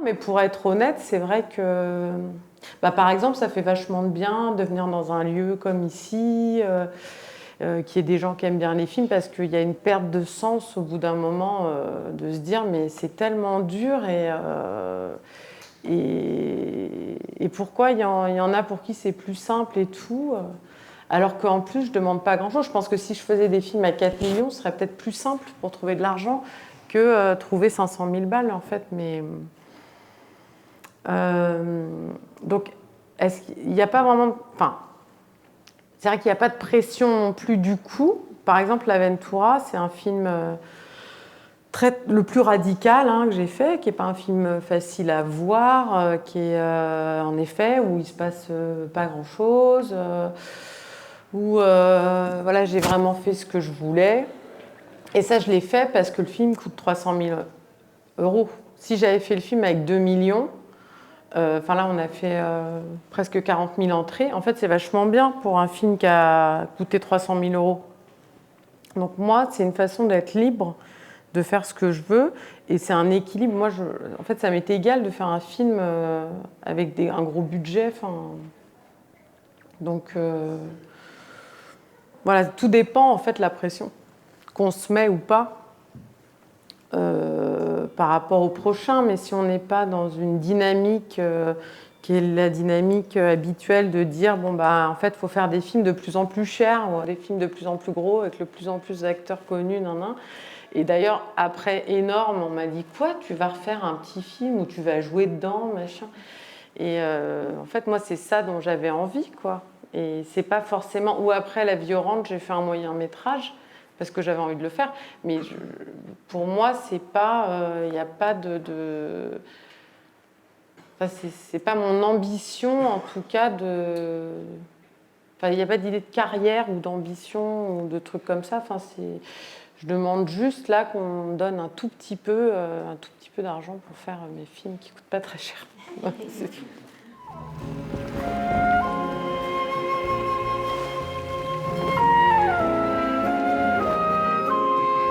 Mais pour être honnête, c'est vrai que, par exemple, ça fait vachement de bien de venir dans un lieu comme ici, qu'il y ait des gens qui aiment bien les films, parce qu'il y a une perte de sens au bout d'un moment, de se dire mais c'est tellement dur et pourquoi il y en a pour qui c'est plus simple et tout. Alors qu'en plus, je ne demande pas grand-chose. Je pense que si je faisais des films à 4 millions, ce serait peut-être plus simple pour trouver de l'argent que trouver 500 000 balles, en fait. Mais, donc, est-ce qu'il n'y a pas vraiment... Enfin, c'est vrai qu'il n'y a pas de pression non plus du coup. Par exemple, L'Aventura, c'est un film le plus radical que j'ai fait, qui n'est pas un film facile à voir, qui est en effet où il ne se passe pas grand-chose, où voilà, j'ai vraiment fait ce que je voulais. Et ça, je l'ai fait parce que le film coûte 300 000 euros. Si j'avais fait le film avec 2 millions, enfin là, on a fait presque 40 000 entrées. En fait, c'est vachement bien pour un film qui a coûté 300 000 euros. Donc moi, c'est une façon d'être libre, de faire ce que je veux. Et c'est un équilibre. Moi, en fait, ça m'était égal de faire un film avec un gros budget. Donc, voilà, tout dépend, en fait, de la pression qu'on se met ou pas par rapport au prochain. Mais si on n'est pas dans une dynamique qui est la dynamique habituelle de dire bon bah en fait il faut faire des films de plus en plus chers ou des films de plus en plus gros avec de plus en plus d'acteurs connus, nan. Et d'ailleurs après Énorme on m'a dit quoi, tu vas refaire un petit film où tu vas jouer dedans machin. Et en fait moi c'est ça dont j'avais envie quoi. Et c'est pas forcément, ou après La Vie orange j'ai fait un moyen métrage parce que j'avais envie de le faire, mais pour moi c'est pas, il n'y a pas Enfin, c'est pas mon ambition, en tout cas, Enfin, il n'y a pas d'idée de carrière ou d'ambition ou de trucs comme ça. Enfin, je demande juste là qu'on me donne un tout petit peu d'argent pour faire mes films qui coûtent pas très cher. C'est tout.